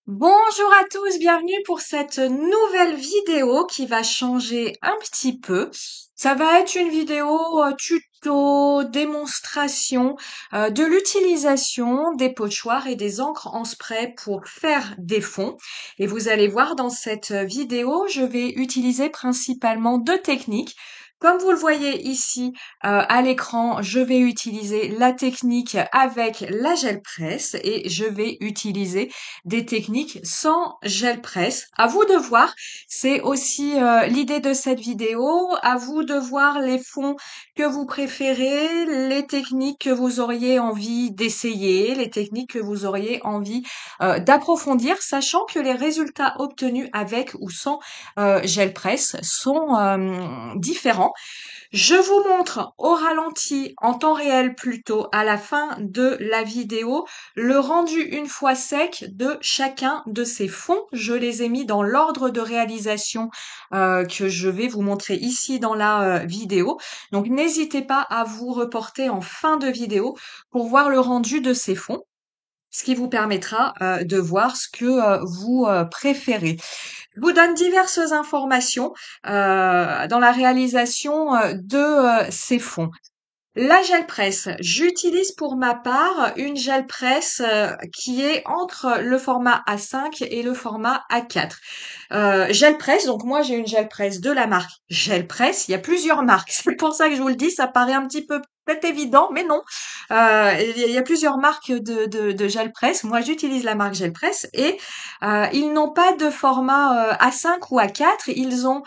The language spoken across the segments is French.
Bonjour à tous, bienvenue pour cette nouvelle vidéo qui va changer un petit peu. Ça va être une vidéo tuto, démonstration de l'utilisation des pochoirs et des encres en spray pour faire des fonds. Et vous allez voir dans cette vidéo, je vais utiliser principalement deux techniques. Comme vous le voyez ici à l'écran, je vais utiliser la technique avec la gel presse et je vais utiliser des techniques sans gel presse. À vous de voir. C'est aussi l'idée de cette vidéo. À vous de voir les fonds que vous préférez, les techniques que vous auriez envie d'essayer, les techniques que vous auriez envie d'approfondir, sachant que les résultats obtenus avec ou sans gel presse sont différents. Je vous montre au ralenti, en temps réel plutôt, à la fin de la vidéo, le rendu une fois sec de chacun de ces fonds. Je les ai mis dans l'ordre de réalisation que je vais vous montrer ici dans la vidéo. Donc n'hésitez pas à vous reporter en fin de vidéo pour voir le rendu de ces fonds, ce qui vous permettra de voir ce que vous préférez. Je vous donne diverses informations dans la réalisation de ces fonds. La gel presse, j'utilise pour ma part une gel presse qui est entre le format A5 et le format A4. Gel presse, donc moi j'ai une gel presse de la marque Gel Presse. Il y a plusieurs marques, c'est pour ça que je vous le dis, ça paraît un petit peu peut-être évident, mais non. Il y a plusieurs marques de gel presse. Moi j'utilise la marque Gel Presse et ils n'ont pas de format A5 ou A4. Ils ont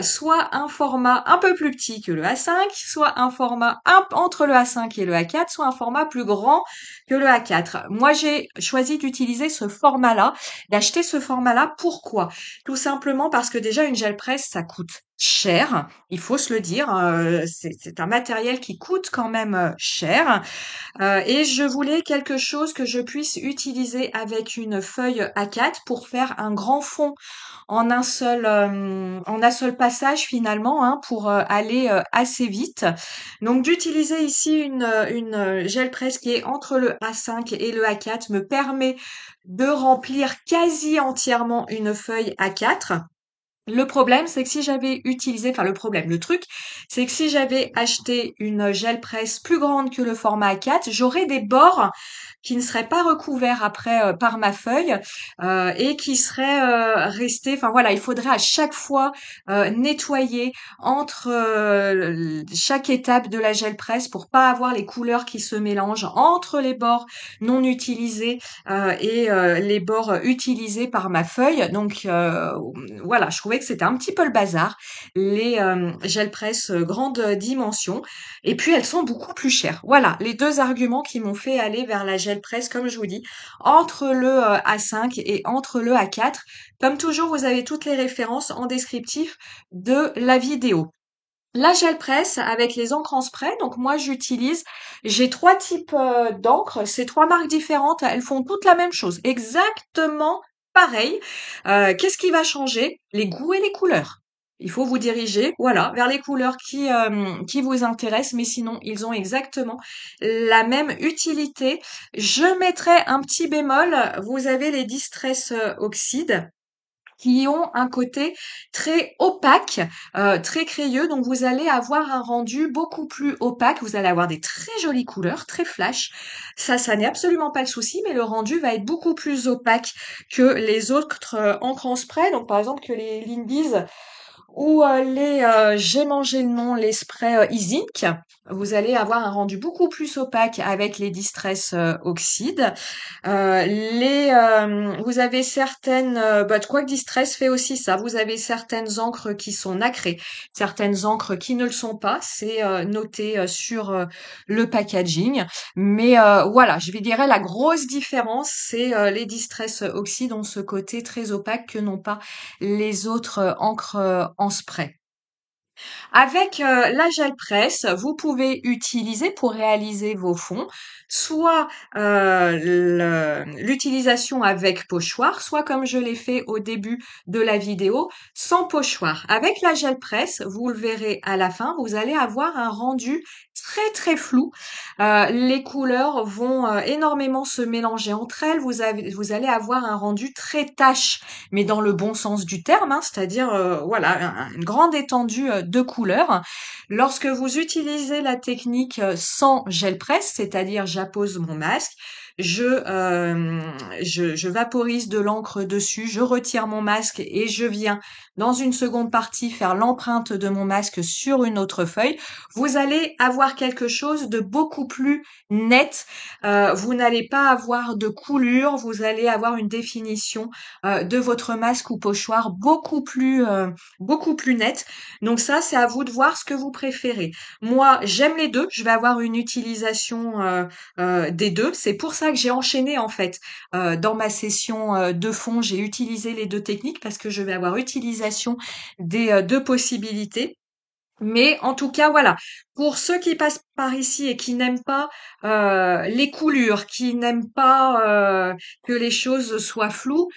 soit un format un peu plus petit que le A5, soit un format entre le A5 et le A4, soit un format plus grand que le A4. Moi, j'ai choisi d'utiliser ce format-là, d'acheter ce format-là. Pourquoi? Tout simplement parce que déjà, une gel presse, ça coûte cher, il faut se le dire. C'est un matériel qui coûte quand même cher. Et je voulais quelque chose que je puisse utiliser avec une feuille A4 pour faire un grand fond en un seul passage finalement, hein, pour aller assez vite. Donc d'utiliser ici une gel presse qui est entre le A5 et le A4 me permet de remplir quasi entièrement une feuille A4. Le problème, c'est que si j'avais utilisé, enfin le truc, c'est que si j'avais acheté une gel presse plus grande que le format A4, j'aurais des bords qui ne seraient pas recouverts après par ma feuille et qui seraient restés. Enfin voilà, il faudrait à chaque fois nettoyer entre chaque étape de la gel presse pour pas avoir les couleurs qui se mélangent entre les bords non utilisés et les bords utilisés par ma feuille. Donc voilà, je trouvais que c'était un petit peu le bazar, les gel presse grande dimension. Et puis elles sont beaucoup plus chères. Voilà, les deux arguments qui m'ont fait aller vers la gel presse, comme je vous dis, entre le A5 et entre le A4. Comme toujours, vous avez toutes les références en descriptif de la vidéo. La gel presse avec les encres en spray, donc moi j'ai trois types d'encre, c'est trois marques différentes, elles font toutes la même chose, exactement pareil. Qu'est-ce qui va changer? Les goûts et les couleurs. Il faut vous diriger, voilà, vers les couleurs qui vous intéressent, mais sinon ils ont exactement la même utilité. Je mettrai un petit bémol, vous avez les Distress Oxide qui ont un côté très opaque, très crayeux. Donc vous allez avoir un rendu beaucoup plus opaque. Vous allez avoir des très jolies couleurs, très flash. Ça n'est absolument pas le souci, mais le rendu va être beaucoup plus opaque que les autres encres en spray. Donc par exemple que les Lindy's ou j'ai mangé le nom, les sprays Easy Ink. Vous allez avoir un rendu beaucoup plus opaque avec les Distress Oxide. Vous avez certaines, quoi que Distress fait aussi ça. Vous avez certaines encres qui sont nacrées, certaines encres qui ne le sont pas. C'est noté sur le packaging. Mais voilà, je vais dire la grosse différence, c'est les Distress Oxide ont ce côté très opaque que n'ont pas les autres encres en spray. Avec la gel presse, vous pouvez utiliser pour réaliser vos fonds soit l'utilisation avec pochoir, soit comme je l'ai fait au début de la vidéo, sans pochoir. Avec la gel presse, vous le verrez à la fin, vous allez avoir un rendu très très flou. Les couleurs vont énormément se mélanger entre elles. Vous allez avoir un rendu très tache, mais dans le bon sens du terme, hein, c'est-à-dire voilà une grande étendue de couleurs. Lorsque vous utilisez la technique sans gel presse, c'est-à-dire j'appose mon masque, je vaporise de l'encre dessus, je retire mon masque et je viens dans une seconde partie faire l'empreinte de mon masque sur une autre feuille, vous allez avoir quelque chose de beaucoup plus net. Vous n'allez pas avoir de coulure, vous allez avoir une définition de votre masque ou pochoir beaucoup plus nette. Donc ça, c'est à vous de voir ce que vous préférez. Moi, j'aime les deux. Je vais avoir une utilisation des deux. C'est pour ça que j'ai enchaîné en fait dans ma session de fond. J'ai utilisé les deux techniques parce que je vais avoir utilisation des deux possibilités. Mais en tout cas, voilà. Pour ceux qui passent par ici et qui n'aiment pas les coulures, qui n'aiment pas que les choses soient floues,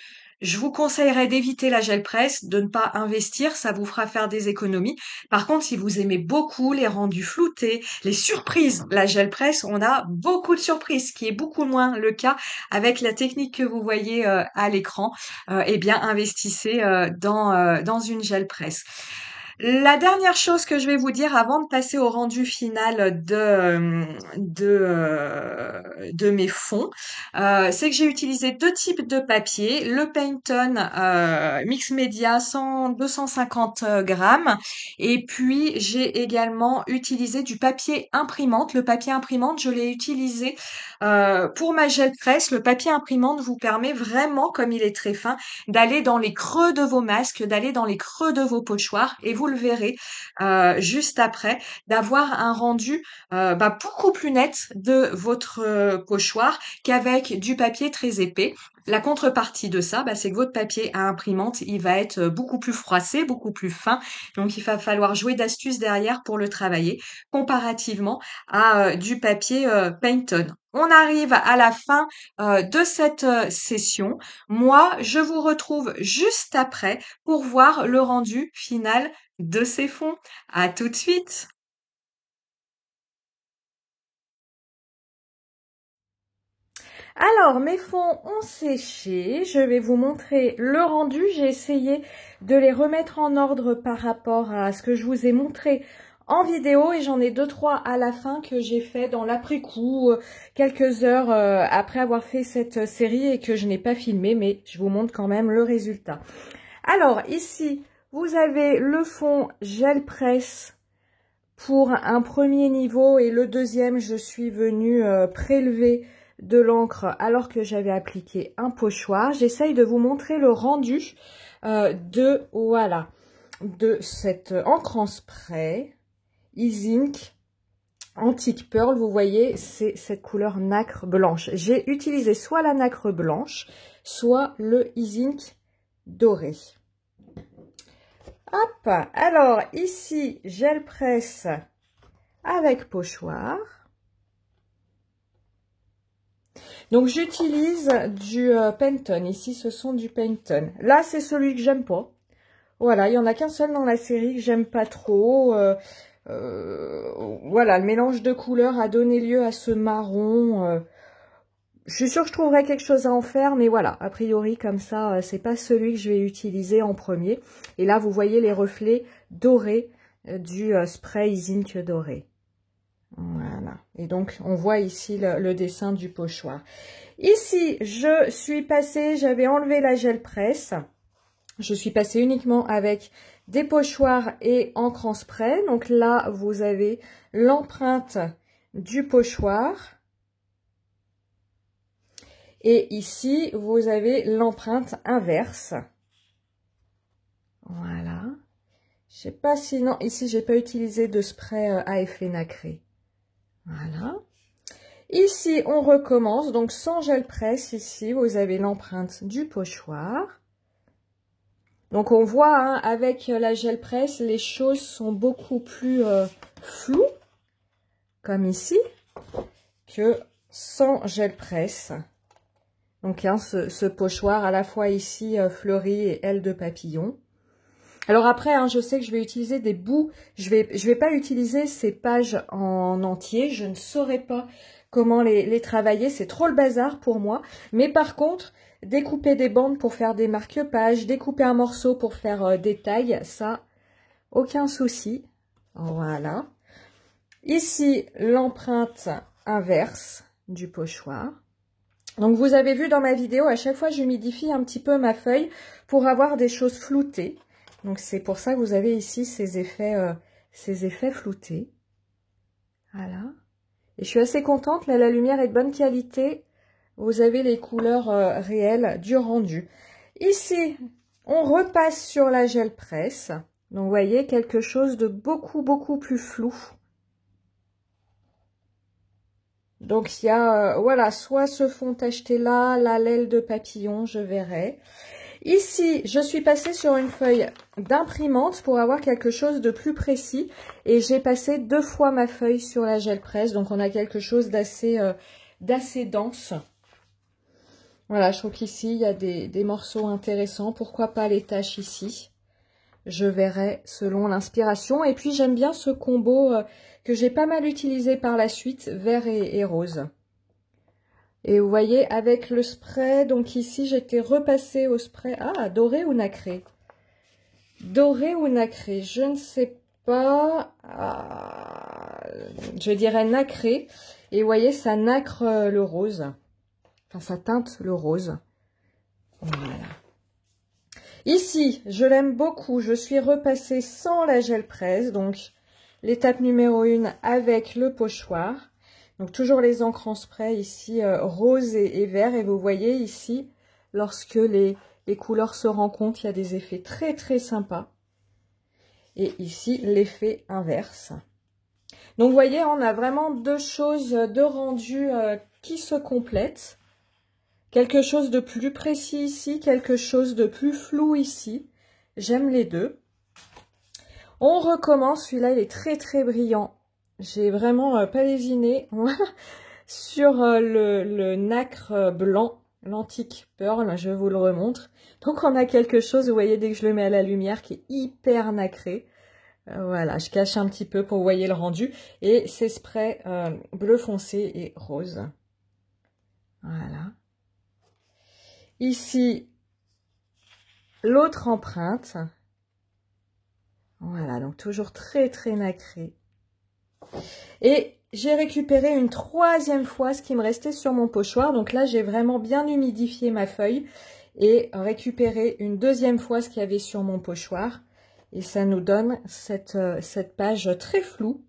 je vous conseillerais d'éviter la gel presse, de ne pas investir, ça vous fera faire des économies. Par contre, si vous aimez beaucoup les rendus floutés, les surprises, la gel presse, on a beaucoup de surprises, ce qui est beaucoup moins le cas avec la technique que vous voyez à l'écran. Eh bien, investissez dans une gel presse. La dernière chose que je vais vous dire avant de passer au rendu final de mes fonds, c'est que j'ai utilisé deux types de papier, le Pantone Mix Media 250 grammes, et puis j'ai également utilisé du papier imprimante. Le papier imprimante, je l'ai utilisé pour ma gel presse. Le papier imprimante vous permet vraiment, comme il est très fin, d'aller dans les creux de vos masques, d'aller dans les creux de vos pochoirs, et vous le verrez juste après, d'avoir un rendu beaucoup plus net de votre pochoir qu'avec du papier très épais. La contrepartie de ça, c'est que votre papier à imprimante, il va être beaucoup plus froissé, beaucoup plus fin. Donc, il va falloir jouer d'astuces derrière pour le travailler, comparativement à du papier Pantone. On arrive à la fin de cette session. Moi, je vous retrouve juste après pour voir le rendu final de ces fonds. À tout de suite! Alors, mes fonds ont séché. Je vais vous montrer le rendu. J'ai essayé de les remettre en ordre par rapport à ce que je vous ai montré en vidéo et j'en ai deux, trois à la fin que j'ai fait dans l'après-coup, quelques heures après avoir fait cette série et que je n'ai pas filmé, mais je vous montre quand même le résultat. Alors, ici, vous avez le fond gel presse pour un premier niveau et le deuxième, je suis venue prélever de l'encre alors que j'avais appliqué un pochoir. J'essaye de vous montrer le rendu de cette encre en spray Easy Ink Antique Pearl. Vous voyez, c'est cette couleur nacre blanche. J'ai utilisé soit la nacre blanche, soit le Easy Ink doré. Hop, alors ici, gel presse avec pochoir. Donc j'utilise du Pantone. Ici, ce sont du Pantone. Là, c'est celui que j'aime pas. Voilà, il y en a qu'un seul dans la série que j'aime pas trop. Voilà, le mélange de couleurs a donné lieu à ce marron. Je suis sûre que je trouverai quelque chose à en faire, mais voilà, a priori, comme ça, c'est pas celui que je vais utiliser en premier. Et là, vous voyez les reflets dorés du spray Zinc doré. Voilà. Et donc, on voit ici le dessin du pochoir. Ici, je suis passée, j'avais enlevé la gel presse. Je suis passée uniquement avec des pochoirs et encre en spray. Donc là, vous avez l'empreinte du pochoir. Et ici, vous avez l'empreinte inverse. Voilà. Je sais pas si... Non, ici, j'ai pas utilisé de spray à effet nacré. Voilà. Ici, on recommence. Donc, sans gel presse, ici, vous avez l'empreinte du pochoir. Donc on voit, hein, avec la gel presse, les choses sont beaucoup plus floues, comme ici, que sans gel presse. Donc hein, ce pochoir à la fois ici fleuri et aile de papillon. Alors après, hein, je sais que je vais utiliser des bouts, je vais pas utiliser ces pages en entier, je ne saurais pas comment les travailler, c'est trop le bazar pour moi. Mais par contre, découper des bandes pour faire des marque-pages, découper un morceau pour faire des tailles, ça, aucun souci. Voilà. Ici, l'empreinte inverse du pochoir. Donc vous avez vu dans ma vidéo, à chaque fois j'humidifie un petit peu ma feuille pour avoir des choses floutées. Donc c'est pour ça que vous avez ici ces effets floutés. Voilà. Et je suis assez contente, là la lumière est de bonne qualité. Vous avez les couleurs réelles du rendu. Ici, on repasse sur la gel presse. Donc vous voyez, quelque chose de beaucoup plus flou. Donc il y a, voilà, soit ce fond tacheté là, l'aile de papillon, je verrai. Ici, je suis passée sur une feuille d'imprimante pour avoir quelque chose de plus précis. Et j'ai passé 2 fois ma feuille sur la gel presse. Donc on a quelque chose d'assez dense. Voilà, je trouve qu'ici, il y a des morceaux intéressants. Pourquoi pas les taches ici? Je verrai selon l'inspiration. Et puis, j'aime bien ce combo que j'ai pas mal utilisé par la suite, vert et rose. Et vous voyez, avec le spray, donc ici, j'étais repassée au spray. Ah, doré ou nacré? Doré ou nacré? Je ne sais pas. Ah, je dirais nacré. Et vous voyez, ça nacre le rose. Enfin, ça teinte le rose. Voilà. Ici, je l'aime beaucoup. Je suis repassée sans la gel presse. Donc, l'étape numéro 1 avec le pochoir. Donc, toujours les encres en spray ici, rose et vert. Et vous voyez ici, lorsque les couleurs se rencontrent, il y a des effets très sympas. Et ici, l'effet inverse. Donc, vous voyez, on a vraiment 2 choses, 2 rendus qui se complètent. Quelque chose de plus précis ici, quelque chose de plus flou ici. J'aime les deux. On recommence, celui-là il est très brillant. J'ai vraiment pas lésiné sur le nacre blanc, l'antique pearl, je vous le remontre. Donc on a quelque chose, vous voyez, dès que je le mets à la lumière, qui est hyper nacré. Voilà, je cache un petit peu pour vous voyez le rendu. Et c'est spray bleu foncé et rose. Voilà. Ici, l'autre empreinte. Voilà, donc toujours très nacré. Et j'ai récupéré une 3e fois ce qui me restait sur mon pochoir. Donc là, j'ai vraiment bien humidifié ma feuille et récupéré une 2e fois ce qu'il y avait sur mon pochoir. Et ça nous donne cette page très floue.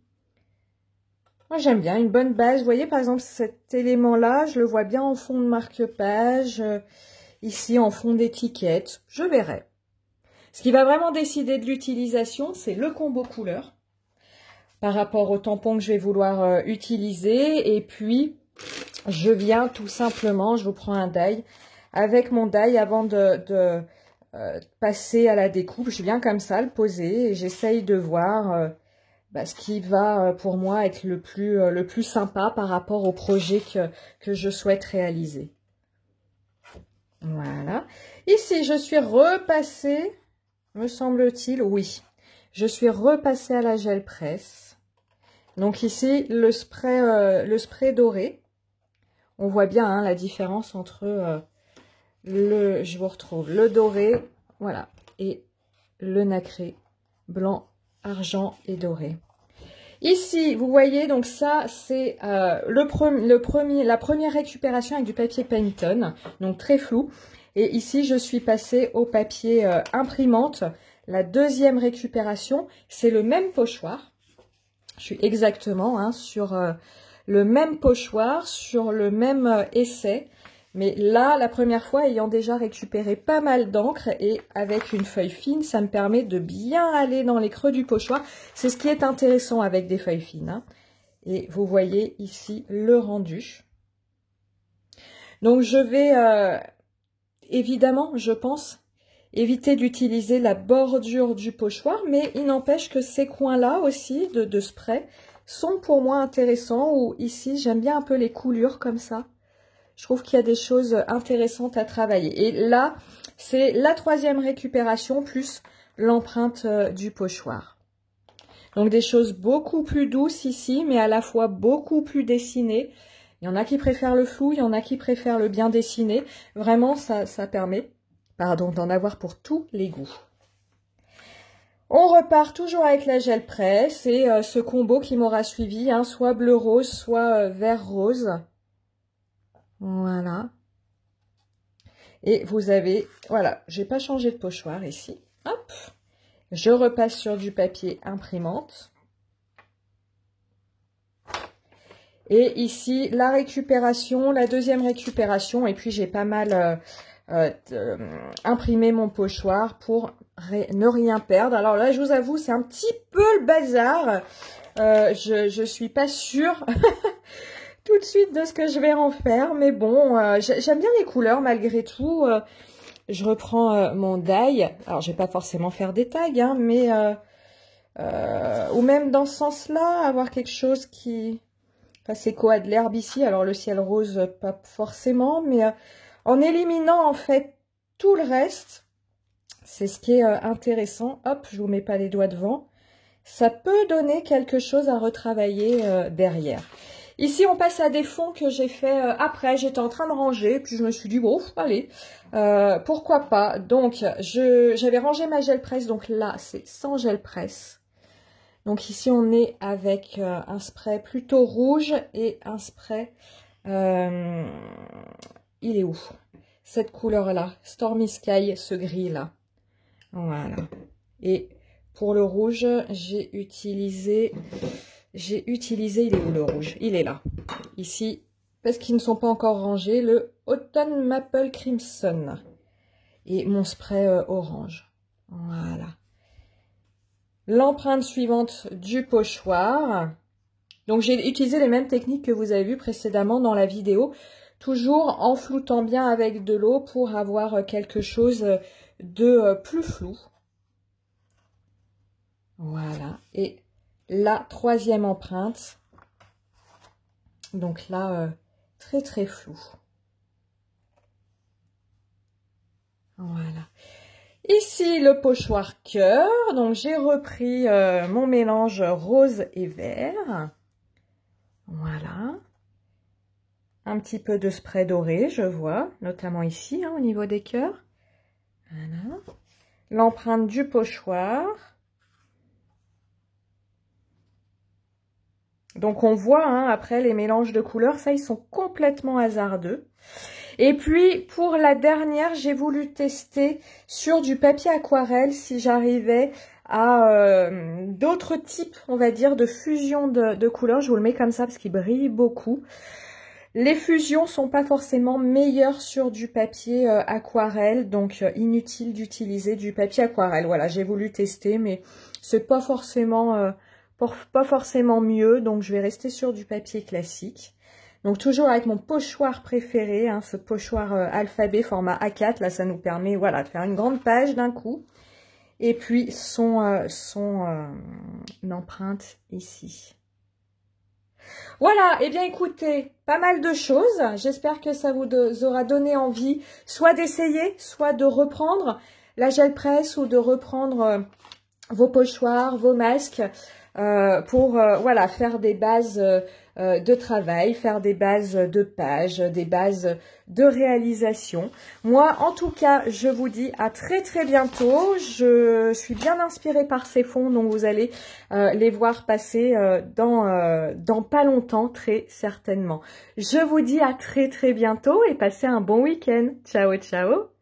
Moi, j'aime bien, une bonne base. Vous voyez, par exemple, cet élément-là, je le vois bien en fond de marque-page. Ici, en fond d'étiquette, je verrai. Ce qui va vraiment décider de l'utilisation, c'est le combo couleur par rapport au tampon que je vais vouloir utiliser. Et puis, je viens tout simplement, je vous prends un die. Avec mon die, avant de passer à la découpe, je viens comme ça le poser et j'essaye de voir ce qui va pour moi être le plus sympa par rapport au projet que je souhaite réaliser. Voilà. Ici, je suis repassée, me semble-t-il, oui. Je suis repassée à la gel presse. Donc ici, le spray doré. On voit bien hein, la différence entre je vous retrouve, le doré, voilà, et le nacré, blanc, argent et doré. Ici, vous voyez, donc ça, c'est la première récupération avec du papier Pantone, donc très flou. Et ici, je suis passée au papier imprimante. La 2e récupération, c'est le même pochoir. Je suis exactement hein, sur le même pochoir, sur le même essai. Mais là, la première fois, ayant déjà récupéré pas mal d'encre et avec une feuille fine, ça me permet de bien aller dans les creux du pochoir. C'est ce qui est intéressant avec des feuilles fines. Hein. Et vous voyez ici le rendu. Donc je vais, évidemment, je pense, éviter d'utiliser la bordure du pochoir, mais il n'empêche que ces coins-là aussi de spray sont pour moi intéressants, ou ici j'aime bien un peu les coulures comme ça. Je trouve qu'il y a des choses intéressantes à travailler. Et là, c'est la 3e récupération plus l'empreinte du pochoir. Donc des choses beaucoup plus douces ici, mais à la fois beaucoup plus dessinées. Il y en a qui préfèrent le flou, il y en a qui préfèrent le bien dessiné. Vraiment, ça permet, d'en avoir pour tous les goûts. On repart toujours avec la gel presse et ce combo qui m'aura suivi, hein, soit bleu rose, soit vert rose. Voilà. Et vous avez, voilà, j'ai pas changé de pochoir ici. Hop. Je repasse sur du papier imprimante. Et ici, la récupération, la 2e récupération. Et puis, j'ai pas mal imprimé mon pochoir pour ne rien perdre. Alors là, je vous avoue, c'est un petit peu le bazar. Je suis pas sûre tout de suite de ce que je vais en faire. Mais bon, j'aime bien les couleurs malgré tout. Je reprends mon die. Alors, je vais pas forcément faire des tags, hein, mais... ou même dans ce sens-là, avoir quelque chose qui... Enfin, c'est quoi, de l'herbe ici? Alors, le ciel rose, pas forcément, mais en éliminant, en fait, tout le reste, c'est ce qui est intéressant. Hop, je vous mets pas les doigts devant. Ça peut donner quelque chose à retravailler derrière. Ici, on passe à des fonds que j'ai fait après. J'étais en train de ranger, puis je me suis dit, bon, allez, pourquoi pas. Donc, j'avais rangé ma gel presse. Donc là, c'est sans gel presse. Donc ici, on est avec un spray plutôt rouge et un spray... il est où? Cette couleur-là, Stormy Sky, ce gris-là. Voilà. Et pour le rouge, j'ai utilisé, il est où le rouge? Il est là. Ici, parce qu'ils ne sont pas encore rangés, le Autumn Maple Crimson. Et mon spray orange. Voilà. L'empreinte suivante du pochoir. Donc, j'ai utilisé les mêmes techniques que vous avez vues précédemment dans la vidéo. Toujours en floutant bien avec de l'eau pour avoir quelque chose de plus flou. Voilà. Et la 3e empreinte. Donc là, très très flou. Voilà. Ici, le pochoir cœur. Donc, j'ai repris mon mélange rose et vert. Voilà. Un petit peu de spray doré, je vois, notamment ici, hein, au niveau des cœurs. Voilà. L'empreinte du pochoir. Donc, on voit, hein, après, les mélanges de couleurs, ça, ils sont complètement hasardeux. Et puis, pour la dernière, j'ai voulu tester sur du papier aquarelle si j'arrivais à d'autres types, on va dire, de fusion de couleurs. Je vous le mets comme ça parce qu'il brille beaucoup. Les fusions sont pas forcément meilleures sur du papier aquarelle, donc inutile d'utiliser du papier aquarelle. Voilà, j'ai voulu tester, mais c'est pas forcément mieux, donc je vais rester sur du papier classique. Donc toujours avec mon pochoir préféré, hein, ce pochoir alphabet format A4, là ça nous permet, voilà, de faire une grande page d'un coup. Et puis son empreinte ici. Voilà, et bien écoutez, pas mal de choses. J'espère que ça vous aura donné envie soit d'essayer, soit de reprendre la gel presse ou de reprendre vos pochoirs, vos masques pour voilà, faire des bases de travail, faire des bases de pages, des bases de réalisation. Moi, en tout cas, je vous dis à très très bientôt. Je suis bien inspirée par ces fonds, donc vous allez les voir passer dans pas longtemps, très certainement. Je vous dis à très très bientôt et passez un bon week-end. Ciao, ciao!